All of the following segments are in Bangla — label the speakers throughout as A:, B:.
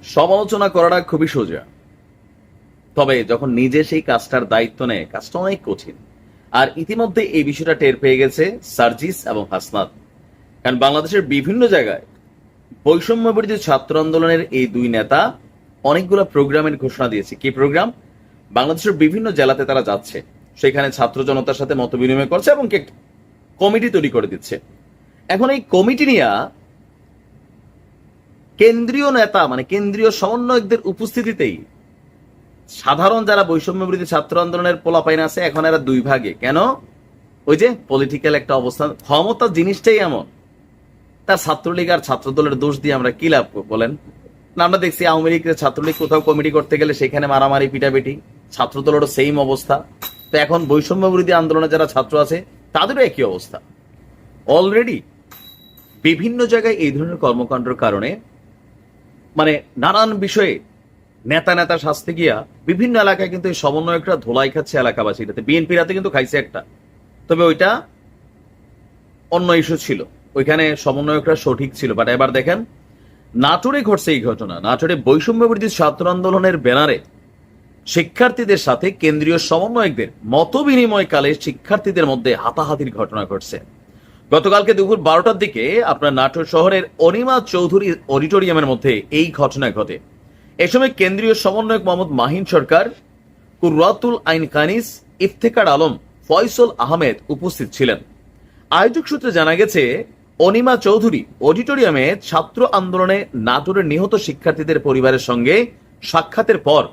A: সমালোচনা করাটা খুবই সোজা, তবে যখন নিজে সেই কাজটার দায়িত্ব নেয় কাজটা অনেক কঠিন। আর ইতিমধ্যে এই বিষয়টা টের পেয়ে গেছে সার্জিস এবং হাসনাত। কারণ বাংলাদেশের বিভিন্ন জায়গায় বৈষম্য বিরোধী ছাত্র আন্দোলনের এই দুই নেতা অনেকগুলো প্রোগ্রামের ঘোষণা দিয়েছে। কি প্রোগ্রাম? বাংলাদেশের বিভিন্ন জেলাতে তারা যাচ্ছে, সেখানে ছাত্র জনতার সাথে মত বিনিময় করছে এবং কমিটি তৈরি করে দিচ্ছে। এখন এই কমিটি নিয়ে কেন্দ্রীয় নেতা মানে কেন্দ্রীয় সমন্বয়কদের উপস্থিতিতেই সাধারণ যারা বৈষম্য বিরোধী ছাত্র আন্দোলনের পোলাপাইন আছে এখন এরা দুই ভাগে। কেন? ওই যে পলিটিক্যাল একটা অবস্থান, ক্ষমতা জিনিসটাই এমন। তার ছাত্রলীগ আর ছাত্র দলের দোষ দিয়ে আমরা কি লাভ বলেন? না, আমরা দেখছি আওয়ামী লীগের ছাত্রলীগ কোথাও কমিটি করতে গেলে সেখানে মারামারি পিটাপিটি, ছাত্র দলেরও সেম অবস্থা। তো এখন বৈষম্য বিরোধী আন্দোলনে যারা ছাত্র আছে তাদেরও একই অবস্থা। অলরেডি বিভিন্ন জায়গায় এই ধরনের কর্মকাণ্ডের কারণে মানে নানান বিষয়ে নেতা নেতা শাস্তি গিয়া বিভিন্ন এলাকায় কিন্তু এই সমন্বয়করা ধোলাই খাচ্ছে এলাকাবাসীটাতে। বিএনপির হাতে কিন্তু খাইছে একটা, তবে ওইটা অন্য ইস্যু ছিল, ওইখানে সমন্বয়করা সঠিক ছিল। বাট এবার দেখেন নাটোরে ঘটছে এই ঘটনা। নাটোরে বৈষম্য বিরোধী ছাত্র আন্দোলনের ব্যানারে শিক্ষার্থীদের সাথে কেন্দ্রীয় সমন্বয়কদের মত বিনিময়কালে শিক্ষার্থীদের মধ্যে হাতাহাতির ঘটনা ঘটছে। গতকালকে দুপুর 12টার দিকে আপনার নাটোর শহরের অনিমা চৌধুরী অডিটোরিয়ামের মধ্যে এই ঘটনা ঘটে। এ সময় কেন্দ্রীয় সমন্বয়ক মোহাম্মদ মাহিন সরকার, কুররাতুল আইন কানিস, ইফতেখার আলম, ফয়সল আহমেদ উপস্থিত ছিলেন। আয়োজক সূত্রে জানা গেছে অনিমা চৌধুরী অডিটোরিয়ামে ছাত্র আন্দোলনে নাটোরের নিহত শিক্ষার্থীদের পরিবারের সঙ্গে সাক্ষাতের পর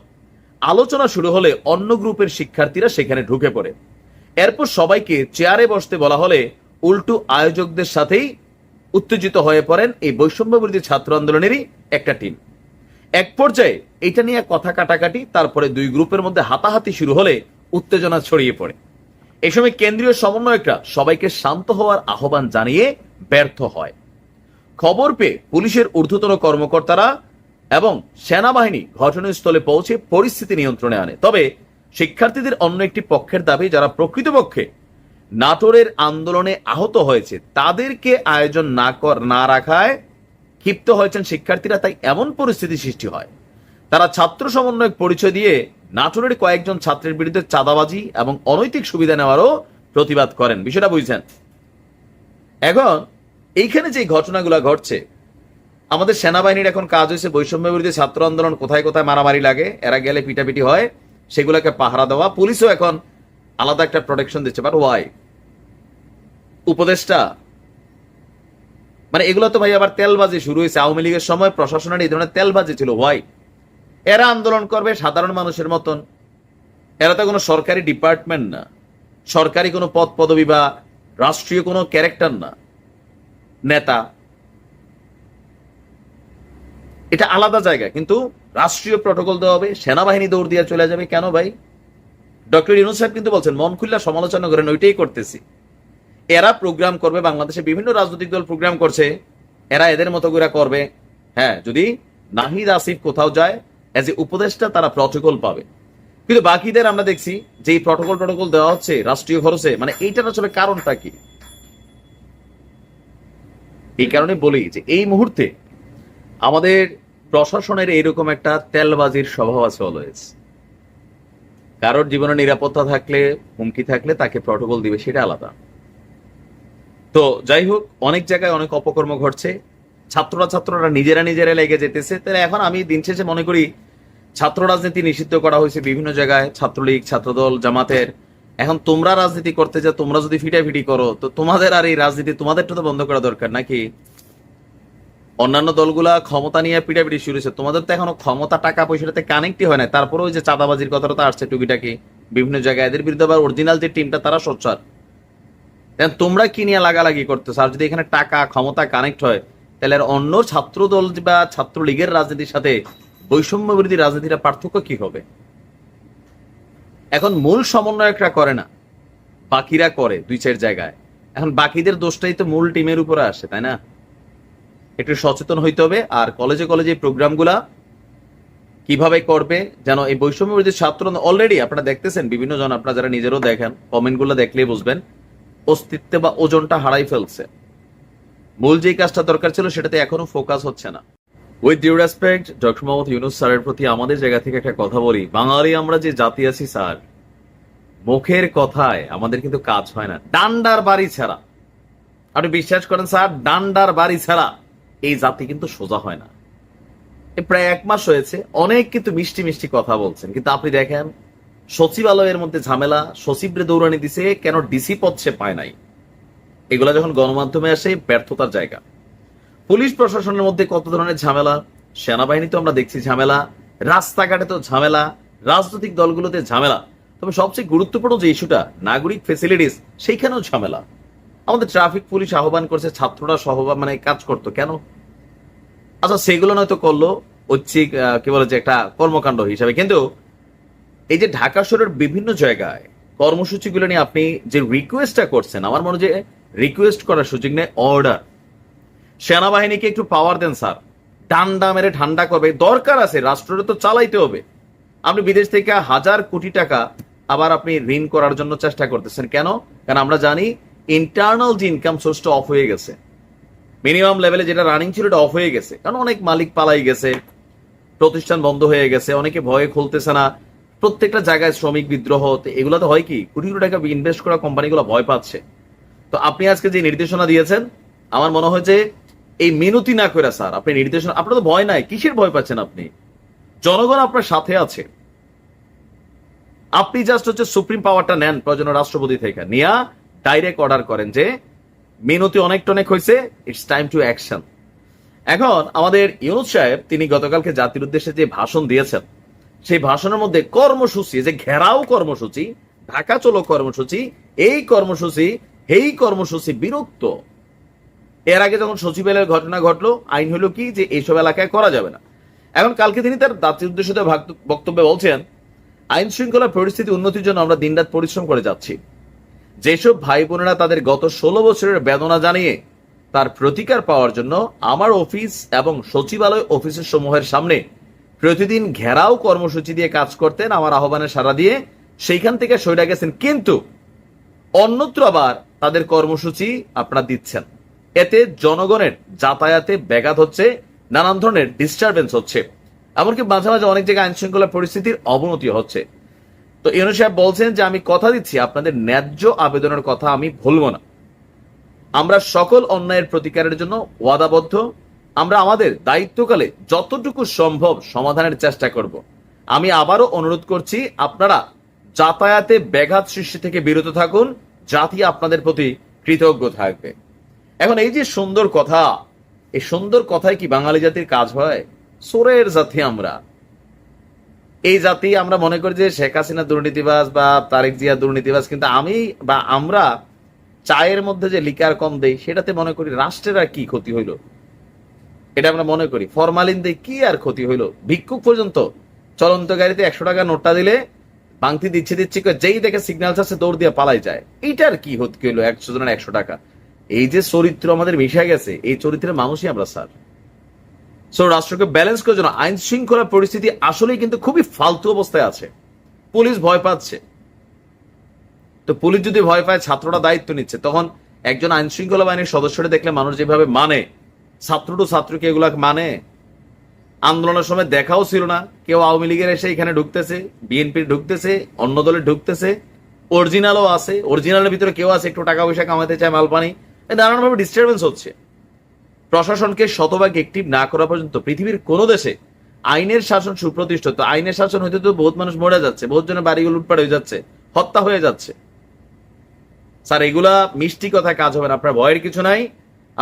A: আলোচনা শুরু হলে অন্য গ্রুপের শিক্ষার্থীরা সেখানে ঢুকে পড়ে। এরপর সবাইকে চেয়ারে বসতে বলা হলে উল্টো আয়োজকদের সাথেই উত্তেজিত হয়ে পড়েন এই বৈষম্য বিরোধী ছাত্র আন্দোলনেরই একটা টিম। এক পর্যায়ে এটা নিয়ে কথা কাটাকাটি, তারপরে দুই গ্রুপের মধ্যে হাতাহাতি শুরু হলে উত্তেজনা ছড়িয়ে পড়ে। এই সময় কেন্দ্রীয় সমন্বয়করা সবাইকে শান্ত হওয়ার আহ্বান জানিয়ে ব্যর্থ হয়। খবর পেয়ে পুলিশের ঊর্ধ্বতন কর্মকর্তারা এবং সেনাবাহিনী ঘটনাস্থলে পৌঁছে পরিস্থিতি নিয়ন্ত্রণে আনে। তবে শিক্ষার্থীদের অন্য একটি পক্ষের দাবি, যারা প্রকৃতপক্ষে নাটোরের আন্দোলনে আহত হয়েছে তাদেরকে আয়োজন না রাখায় ক্ষিপ্ত হয়েছেন শিক্ষার্থীরা, তাই এমন পরিস্থিতি সৃষ্টি হয়। তারা ছাত্র সমন্বয়ক পরিচয় দিয়ে নাটোরের কয়েকজন ছাত্রের বিরুদ্ধে চাঁদাবাজি এবং অনৈতিক সুবিধা নেওয়ারও প্রতিবাদ করেন। বিষয়টা বুঝছেন? এখন এইখানে যে ঘটনাগুলো ঘটছে, আমাদের সেনাবাহিনীর এখন কাজ হয়েছে বৈষম্য বিরোধী ছাত্র আন্দোলন কোথায় কোথায় মারামারি লাগে, এরা গেলে পিটাপিটি হয়, সেগুলোকে পাহারা দেওয়া। পুলিশও এখন আলাদা একটা প্রোটেকশন দিচ্ছে। But why? উপদেষ্টা মানে এগুলো তো ভাই আবার তেলবাজি শুরু হয়েছে। আওয়ামী লীগের সময় প্রশাসনের এই ধরনের তেলবাজি ছিল। ওয়াই? এরা আন্দোলন করবে সাধারণ মানুষের মতন, এরা তো কোনো সরকারি ডিপার্টমেন্ট না, সরকারি কোনো পদ পদবি বা রাষ্ট্রীয় কোনো ক্যারেক্টার না, নেতা। এটা আলাদা জায়গা, কিন্তু রাষ্ট্রীয় প্রটোকল দেওয়া হবে, সেনাবাহিনী দৌড় দিয়ে চলে যাবে। কেন ভাই? ডক্টর ইউনূস সাহেব কিন্তু বলছেন মন খুল্লা সমালোচনা করেন, ওইটাই করতেছি। এরা প্রোগ্রাম করবে, বাংলাদেশে বিভিন্ন রাজনৈতিক দল প্রোগ্রাম করছে, এরা এদের মতো করে করবে। হ্যাঁ, যদি নাহিদ আসিফ কোথাও যায় এজ এ উপদেষ্টা তারা প্রটোকল পাবে, কিন্তু বাকিদের আমরা দেখছি যে এই প্রটোকল দেওয়া হচ্ছে রাষ্ট্রীয় খরচে। মানে এইটার আসলে কারণটা কি? এই কারণে বলি যে এই মুহূর্তে আমাদের প্রশাসনের এইরকম একটা তেলবাজির স্বভাব আছে অলওয়েজ। কারোর জীবনে নিরাপত্তা থাকলে, হুমকি থাকলে তাকে প্রটোকল দিবে, সেটা আলাদা। তো যাই হোক, অনেক জায়গায় অনেক অপকর্ম ঘটছে, ছাত্ররা নিজেরা লেগে যেতেছে। তাহলে এখন আমি দিন শেষে মনে করি ছাত্র রাজনীতি নিষিদ্ধ করা হয়েছে বিভিন্ন জায়গায়, ছাত্রলীগ, ছাত্রদল, জামাতের। এখন তোমরা রাজনীতি করতে যা, তোমরা যদি ফিটাফিটি করো তো তোমাদের আর এই রাজনীতি তোমাদেরটা তো বন্ধ করা দরকার নাকি? অন্যান্য দলগুলা ক্ষমতা নিয়ে পিটাপিটি শুরু হয়েছে, তোমাদের তো এখনো ক্ষমতা টাকা পয়সাতে কানেক্টই হয় না। তারপরে ওই যে চাঁদাবাজির কথাটা তো আসছে টুকিটাকি বিভিন্ন জায়গায়, এদের বিরুদ্ধে আবার অরিজিনাল যে টিমটা তারা সোচ্চার। তোমরা কি নিয়ে লাগালাগি করতেছ? আর যদি এখানে টাকা ক্ষমতা কানেক্ট হয় তাহলে আর অন্য ছাত্র দল বা ছাত্রলীগের রাজনীতির সাথে বৈষম্য বিরোধী রাজনীতিটা পার্থক্য কি হবে? এখন মূল সমন্বয়করা করে না, বাকিরা করে দুই চার জায়গায়। এখন বাকিদের দোষটাই তো মূল টিমের উপরে আসে, তাই না? একটু সচেতন হইতে হবে। আর কলেজে প্রোগ্রামগুলা কিভাবে করবে যেন এই বৈষম্য বিরোধী ছাত্র অলরেডি আপনারা দেখতেছেন বিভিন্ন জন, আপনারা যারা নিজেরও দেখেন কমেন্টগুলো দেখলেই বুঝবেন অস্তিত্ব বা ওজনটা হারাই ফেলছে। মূল যে কাজটা দরকার ছিল সেটাতে এখনো ফোকাস হচ্ছে না। With due respect doctor Mohammad Yunus স্যারের প্রতি আমাদের জায়গা থেকে একটা কথা বলি, বাঙালি আমরা যে জাতি আছি স্যার, মুখের কথায় আমাদের কিন্তু কাজ হয় না, ডান্ডার বাড়ি ছাড়া। আপনি বিশ্বাস করেন স্যার, ডান্ডার বাড়ি ছাড়া এই জাতি কিন্তু সোজা হয় না। প্রায় 1 মাস হয়েছে, অনেক কিন্তু মিষ্টি মিষ্টি কথা বলছেন, কিন্তু আপনি দেখেন সচিবালয়ের মধ্যে ঝামেলা, সচিবরে দৌড়ানি দিছে, কেন ডিসি পদ সে পায় নাই। এগুলা যখন গণমাধ্যমে আসে, ব্যর্থতার জায়গা। পুলিশ প্রশাসনের মধ্যে কত ধরনের ঝামেলা, সেনাবাহিনী তো আমরা দেখছি ঝামেলা, রাস্তাঘাটে তো ঝামেলা, রাজনৈতিক দলগুলোতে ঝামেলা, তবে সবচেয়ে গুরুত্বপূর্ণ যে ইস্যুটা নাগরিক ফেসিলিটিস, সেইখানেও ঝামেলা। আমাদের ট্রাফিক পুলিশ আহ্বান করছে ছাত্ররা কাজ করতো কেন? আচ্ছা, সেগুলো নয়তো করলো ঐচ্ছিক কি বলে যে একটা কর্মকাণ্ড হিসাবে, কিন্তু এই যে ঢাকা শহরের বিভিন্ন জায়গায় কর্মসূচিগুলো নিয়ে আপনি যে রিকোয়েস্টটা করছেন, আমার মনে হয় যে রিকোয়েস্ট করার সুযোগ নেই, অর্ডার। সেনাবাহিনীকে একটু পাওয়ার দেন স্যার, ডান্ডা মেরে ঠান্ডা করবে, দরকার আছে, রাষ্ট্রটা তো চালাইতে হবে। আপনি বিদেশ থেকে 1000 কোটি টাকা আবার আপনি ঋণ করার জন্য চেষ্টা করতেছেন কেন? কারণ আমরা জানি ইন্টারনাল যে ইনকাম সোর্সটা অফ হয়ে গেছে, মিনিমাম লেভেলে যেটা রানিং ছিল এটা অফ হয়ে গেছে, কারণ অনেক মালিক পালাই গেছে, প্রতিষ্ঠান বন্ধ হয়ে গেছে, অনেকে ভয়ে খুলতেছে না, প্রত্যেকটা জায়গায় শ্রমিক বিদ্রোহ, এগুলো তো হয় কি কোটি কোটি টাকা ইনভেস্ট করা কোম্পানিগুলো ভয় পাচ্ছে। তো আপনি আজকে যে নির্দেশনা দিয়েছেন, আমার মনে হয় যে এই মিনতি না করে স্যার আপনি নির্দেশনা, আপনার তো ভয় নাই, কিসের ভয় পাচ্ছেন আপনি? জনগণ আপনার সাথে আছে, আপনি জাস্ট হচ্ছে সুপ্রিম পাওয়ারটা নেন প্রয়োজন রাষ্ট্রপতি থেকে, নিয়ে ডাইরেক্ট অর্ডার করেন যে মিনতি অনেক টনেক হয়েছে, ইটস টাইম টু অ্যাকশন। এখন আমাদের ইউনূস সাহেব তিনি গতকালকে জাতির উদ্দেশ্যে যে ভাষণ দিয়েছেন, সেই ভাষণের মধ্যে কর্মসূচি, যে ঘেরাও কর্মসূচি, ঢাকা চলো কর্মসূচি, এই কর্মসূচি বিরক্ত। এর আগে যখন সচিবালয়ের ঘটনা ঘটলো, আইন হলো কি যে এইসব এলাকায় করা যাবে না। এখন কালকে তিনি তার জাতির উদ্দেশ্যে বক্তব্যে বলছেন, আইন শৃঙ্খলা পরিস্থিতি উন্নতির জন্য আমরা দিনরাত পরিশ্রম করে যাচ্ছি। যেসব ভাই বোনেরা তাদের গত 16 বছরের বেদনা জানিয়ে তার প্রতিকার পাওয়ার জন্য আমার অফিস এবং সচিবালয় অফিসের সমূহের সামনে প্রতিদিন ঘেরাও কর্মসূচি দিয়ে কাজ করতেন, আমার আহ্বানে সাড়া দিয়ে সেইখান থেকে সরে গেছেন, কিন্তু অন্যত্র আবার তাদের কর্মসূচি আপনারা দিচ্ছেন, এতে জনগণের যাতায়াতে ব্যাঘাত হচ্ছে, নানান ধরনের ডিস্টারবেন্স হচ্ছে, এমনকি মাঝে মাঝে অনেক জায়গায় আইন শৃঙ্খলা পরিস্থিতির অবনতি হচ্ছে। তো ইউনূস সাহেব বলছেন যে আমি কথা দিচ্ছি আপনাদের ন্যায্য আবেদনের কথা আমি ভুলব না, আমরা সকল অন্যায়ের প্রতিকারের জন্য ওয়াদাবদ্ধ, আমরা আমাদের দায়িত্বকালে যতটুকু সম্ভব সমাধানের চেষ্টা করব। আমি আবারও অনুরোধ করছি আপনারা যাতায়াতে ব্যাঘাত সৃষ্টি থেকে বিরত থাকুন, জাতি আপনাদের প্রতি কৃতজ্ঞ থাকবে। এখন এই যে সুন্দর কথা, এই সুন্দর কথায় কি বাঙালি জাতির কাজ হয়? সোরের জাতি আমরা, এই জাতি আমরা মনে করি যে শেখ হাসিনা দুর্নীতিবাজ বা তারেক জিয়া দুর্নীতিবাজ, কিন্তু আমরা চায়ের মধ্যে যে লিকার কম দেই সেটাতে মনে করি রাষ্ট্রের আর কি ক্ষতি হইল, এটা আমরা মনে করি। ফরমালিন দিয়ে কি আর ক্ষতি হইল? ভিক্ষুক পর্যন্ত চলন্ত গাড়িতে 100 টাকা নোটটা দিলে বাংতি দিচ্ছে যেই দেখে সিগন্যাল আছে দৌড় দিয়ে পালাই যায়, এইটার কি ক্ষতি হইলো 100 জনের 100 টাকা? এই যে চরিত্র আমাদের মিশে গেছে, এই চরিত্রের মানুষই আমরা স্যার। সো রাষ্ট্রকে ব্যালেন্স করার জন্য আইন শৃঙ্খলা পরিস্থিতি আসলেই কিন্তু খুবই ফালতু অবস্থায় আছে, পুলিশ ভয় পাচ্ছে। তো পুলিশ যদি ভয় পায়, ছাত্ররা দায়িত্ব নিচ্ছে, তখন একজন আইন শৃঙ্খলা বাহিনীর সদস্যরা দেখলে মানুষ যেভাবে মানে, ছাত্র টু ছাত্রকে এগুলা মানে? আন্দোলনের সময় দেখাও ছিল না, কেউ আওয়ামী লীগের এসে এখানে ঢুকতেছে, বিএনপির ঢুকতেছে, অন্য দলের ঢুকতেছে, অরিজিনালও আছে, অরিজিনালের ভিতরে কেউ আছে একটু টাকা পয়সা কামাতে চায়, মালপানি, নানানভাবে ডিস্টারবেন্স হচ্ছে। প্রশাসনকে শতভাগ অ্যাক্টিভ না করা পর্যন্ত পৃথিবীর কোন দেশে আইনের শাসন সুপ্রতিষ্ঠিত, আইনের শাসন হইতে তো বহুত মানুষ মরে যাচ্ছে, বহুত জনের বাড়িগুলো লুটপাট হয়ে যাচ্ছে, হত্যা হয়ে যাচ্ছে। স্যার এগুলা মিষ্টি কথা কাজ হবে না, আপনার ভয়ের কিছু নাই।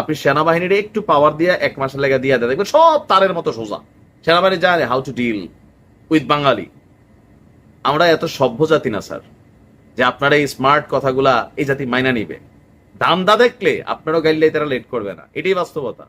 A: আপনি সেনাবাহিনীর একটু পাওয়ার দিয়ে 1 মাসের লেগে দিয়ে দেয়, দেখবেন সব তারের মতো সোজা। সেনাবাহিনী জানে হাউ টু ডিল উইথ বাঙালি। আমরা এত সভ্য জাতি না স্যার যে আপনারা এই স্মার্ট কথাগুলা এই জাতি মাইনা নিবে। ধান্দা দেখলে আপনারও গাইলে তারা লেট করবে না, এটাই বাস্তবতা।